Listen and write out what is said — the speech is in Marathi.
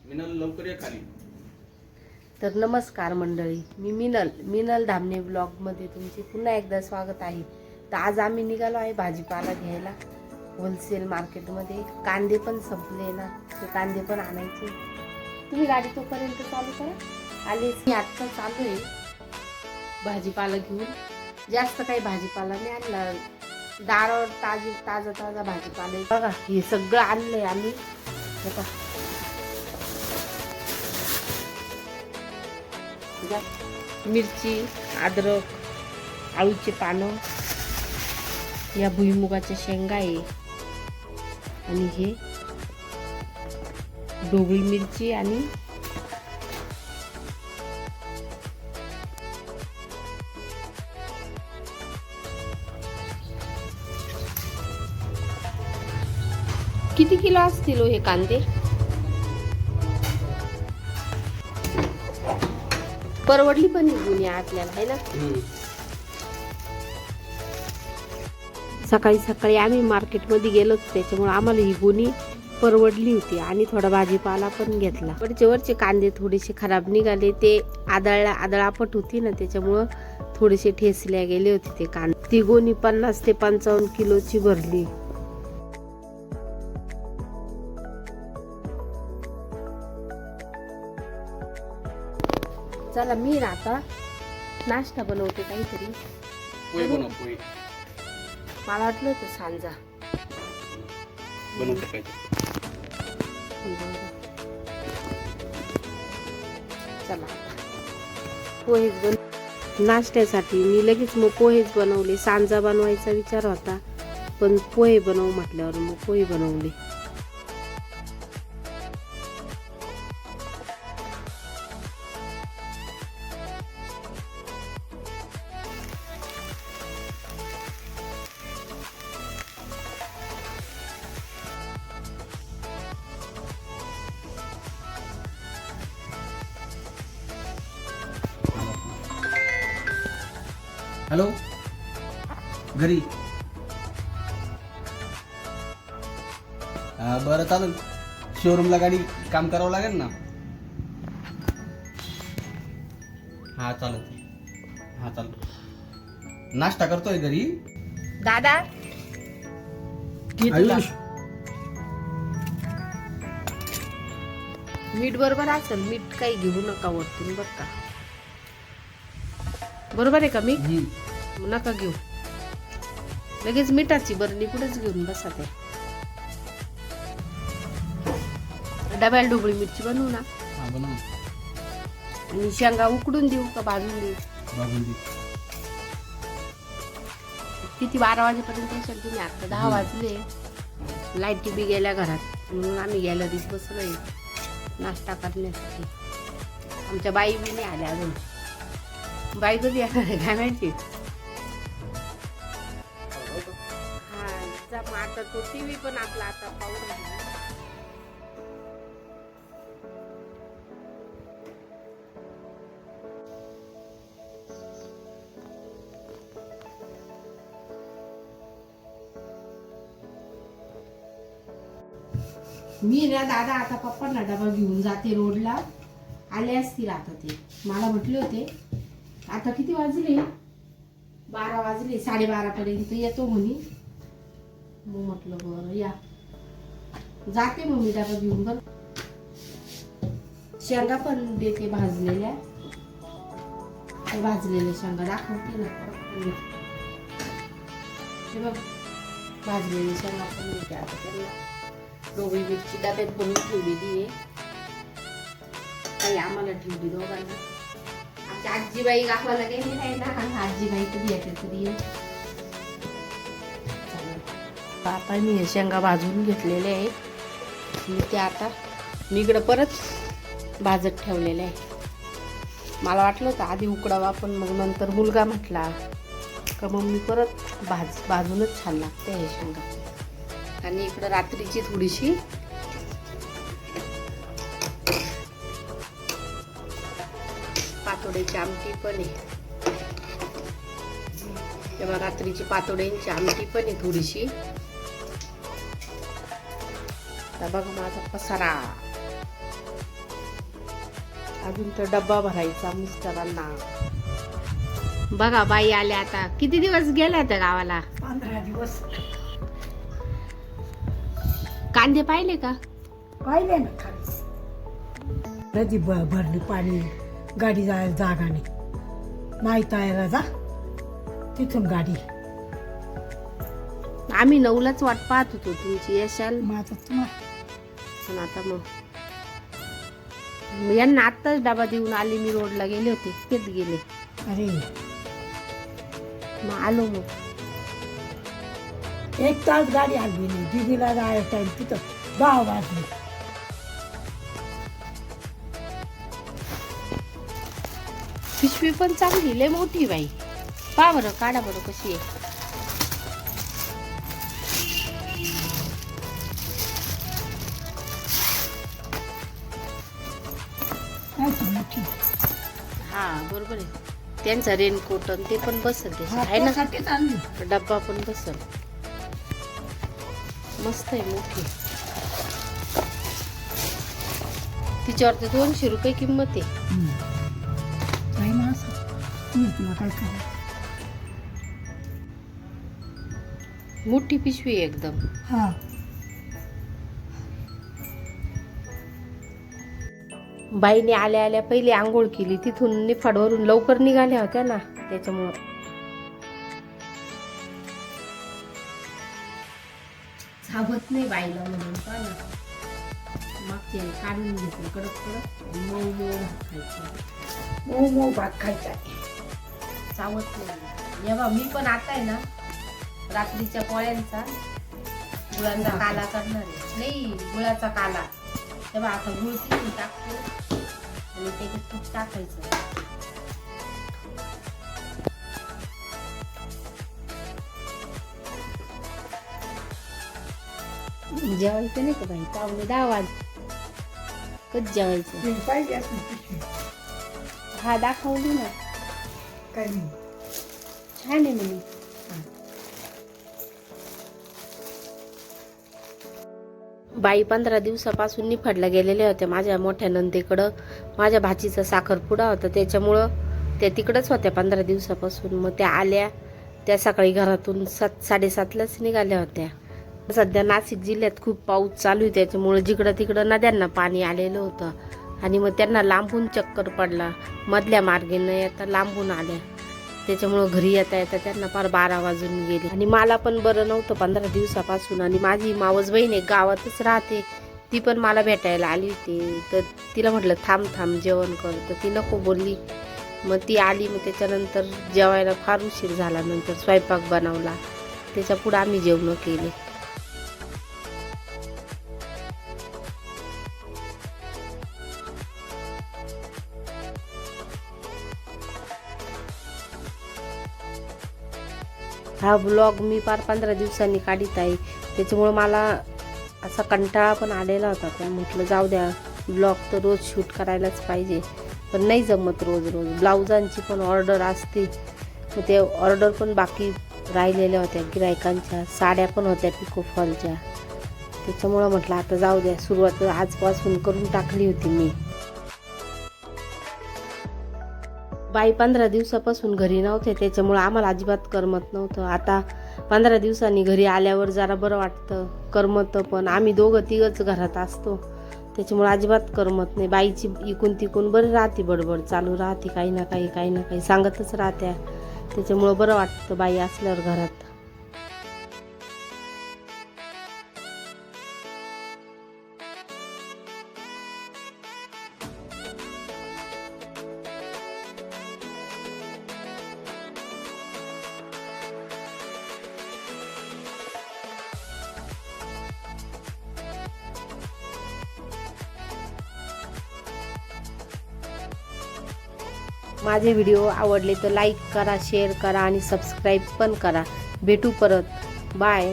मिनल लवकर ये खाली. तर नमस्कार मंडळी, मी मिनल धामणे ब्लॉगमध्ये तुमचे पुन्हा एकदा स्वागत आहे. तर आज आम्ही निघालो आहे भाजीपाला घ्यायला होलसेल मार्केटमध्ये. कांदे पण संपले ना, ते कांदे पण आणायचे. तुम्ही गाडी तोपर्यंत चालू करा. आलेच मी आत्ता चालू आहे भाजीपाला घेऊन. जास्त काही भाजीपाला नाही आणला, दारावर ताजा भाजीपाला आहे. बघा हे सगळं आणलंय आम्ही. बघा मिरची, अद्रक, आळूचे पानं, या भुईमुगाच्या शेंगा आहे, आणि हे ढोबळी मिरची आणि किती किलो असतील हो हे कांदे? परवडली पण ही गुन्हे आपल्याला, आहे ना. सकाळी सकाळी आम्ही मार्केटमध्ये गेलो, त्याच्यामुळे आम्हाला ही गुन्ही परवडली होती. आणि थोडा भाजीपाला पण घेतला. वरचे कांदे थोडेसे खराब निघाले, ते आदळापट होती ना, त्याच्यामुळं थोडेसे ठेसल्या गेले होते ते कांदे. ती गोणी 50 ते 55 किलोची भरली. चला मी आता नाश्ता बनवते काहीतरी. पोहे बनव, पोहे मला वाटलं होतं सांजा बनवते काय. चला पोहेच नाश्त्यासाठी मी लगेच मग पोहेच बनवले. सांजा बनवायचा विचार होता, पण पोहे बनवू म्हटल्यावर मग पोहे बनवले. हॅलो, घरी. बरं चालेल, शोरूमला गाडी काम करावं लागेल ना. हा चालेल. हा चालेल, नाश्ता करतोय घरी. दादा आयुष, मीठ बरोबर असेल, मीठ काही घेऊ नका वरतून बघ का. बरोबर आहे का मीठ? नका घेऊ. लगेच मिठाची बरणी कुठेच घेऊन बसा. ते डब्याला ढोबळी मिरची बनवू ना. हा बनव. आणि शेंगा उकडून देऊ का भाजून देऊ? भाजून दे. किती 12 वाजेपर्यंत येशाल तुम्ही? आता 10 वाजले. लाईट बी गेल्या घरात, म्हणून आम्ही गॅलरीत बसलोय नाश्ता करण्यासाठी. आमच्या बाई बी नाही आल्या अजून. बाई कधी येणार आहे काय माहिती. हा मग आता तो टीव्ही पण आपला आता पाहून राहिला. मी ना दादा आता पप्पांना डबा घेऊन जाते रोडला. आले असतील आता ते. मला म्हटले होते आता किती वाजले? 12 वाजले. 12:30 पर्यंत येतो म्हणे. मग म्हटलं बरं या, जाते मग मी डबा घेऊन. बरं शेंगा पण देते भाजलेल्या. भाजलेल्या शेंगा दाखवते ना. हे बघ, भाजलेल्या शेंगा पण देते आता त्यांना. ढोबळी मिरची डब्यात बनवून ठेवलेली आहे. काही आम्हाला ठेवली दोघांना. आमची आजीबाई गावाला गेली नाही ना. आजीबाई कधी येते कधी येईल. आता मी हे शेंगा भाजून घेतलेले आहेत. मी ते आता मी इकडं परत भाजत ठेवलेले आहे. मला वाटलं होतं आधी उकडावा, पण मग नंतर मुलगा म्हटला का मग मी परत भाजूनच छान लागते हे शेंगा. आणि इकडं रात्रीची थोडीशी पातोड्याची आमटी पण आहे. तेव्हा रात्रीची पातोड्यांची आमटी पण आहे थोडीशी. आता बघा माझा पसारा. अजून तर डब्बा भरायचा मिस्टरांना. बघा बाई आल्या आता. किती दिवस गेल्या त्या गावाला? 15 दिवस. कांदे पाहिले का? पाहिले ना खाली नदी भरली पाणी, गाडी जायला जागा नाही. माहीत आहे जा तिथून गाडी. आम्ही 9लाच वाट पाहत होतो तुमची. यशाल माझं तुम्हाला पण आता मग यांना आत्ताच डबा देऊन आले. मी रोडला गेले होते, तेच गेले. अरे मग आलो. मग 1 तास गाडी हलवी नाही. दिदीला जायला टाइम तिथं 10 वाजले. पिशवी पण चांगली, लय मोठी बाई. पहा बरं, काढा बरं कशी आहे. मोठी. हा बरोबर आहे. त्यांचा रेनकोट आणि ते पण बसल त्याच्यात, आहे ना. त्यासाठीच आणली. डब्बा पण बसल. मस्त आहे, मोठी. तिच्यावर तर 200 रुपये किंमत आहे. काही माणसं तुला काय करायचं. मोठी पिशवी आहे एकदम. हा बाईने आल्या आल्या पहिले आंघोळ केली. तिथून निफाडवरून लवकर निघाल्या होत्या ना, त्याच्यामुळं. सावत नाही बाईला म्हणून पहा ना. मागचे काढून घेतले कडक कडक. मऊ मऊ भात खायचा. मऊ मऊ भात खायचा. सावत नाही. या बा, मी पण आता आहे ना रात्रीच्या पोळ्यांचा गुळाचा काला करणार आहे. नाही, गुळाचा काला. तेव्हा आता गुळ किती टाकतो आणि त्याच्यात तूप टाकायचं. जेवायचं नाही का बाई? 9:15 कधी जेवायचं? पाहिजे असं पिशवी. हा दाखवली ना. काही नाही. छान आहे म्हणे. बाई 15 दिवसापासून निफाडला गेलेल्या होत्या माझ्या मोठ्या नंदेकडं. माझ्या भाचीचा साखरपुडा होता, त्याच्यामुळं त्या तिकडंच होत्या 15 दिवसापासून. मग त्या आल्या. त्या सकाळी घरातून 7-7:30लाच निघाल्या होत्या. सध्या नाशिक जिल्ह्यात खूप पाऊस चालू आहे, त्याच्यामुळं जिकडं तिकडं नद्यांना पाणी आलेलं होतं. आणि मग त्यांना लांबून चक्कर पडला. मधल्या मार्गेनं येता लांबून आल्या, त्याच्यामुळं घरी येता येता त्यांना फार 12 वाजून गेले. आणि मला पण बरं नव्हतं 15 दिवसापासून. आणि माझी मावस बहीण एक गावातच राहते, ती पण मला भेटायला आली होती. तर तिला म्हटलं थांब थांब जेवण कर, तर ती नको बोलली. मग ती आली. मग त्याच्यानंतर जेवायला फार उशीर झाला. नंतर स्वयंपाक बनवला, त्याच्या पुढं आम्ही जेवण केले. हा ब्लॉग मी फार 15 दिवसांनी काढीत आहे, त्याच्यामुळं मला असा कंटाळा पण आलेला होता. पण म्हटलं जाऊ द्या, ब्लॉग तर रोज शूट करायलाच पाहिजे. पण नाही जमत रोज रोज. ब्लाउजांची पण ऑर्डर असते, मग ते ऑर्डर पण बाकी राहिलेल्या होत्या गिरायकांच्या. साड्या पण होत्या पिको फॉलच्या, त्याच्यामुळं म्हटलं आता जाऊ द्या. सुरुवात आजपासून करून टाकली होती मी. बाई 15 दिवसापासून घरी नव्हते, त्याच्यामुळं आम्हाला अजिबात करमत नव्हतं. आता 15 दिवसांनी घरी आल्यावर जरा बरं वाटतं, करमतं. पण आम्ही दोघं तिघंच घरात असतो, त्याच्यामुळं अजिबात करमत नाही. बाईची इकून तिकून बरं राहते, बडबड चालू राहते, काही ना काही सांगतच राहत्या. त्याच्यामुळं बरं वाटतं बाई असल्यावर घरात. माझे व्हिडिओ आवडले तर लाईक करा, शेअर करा आणि सबस्क्राईब पण करा. भेटू परत. बाय.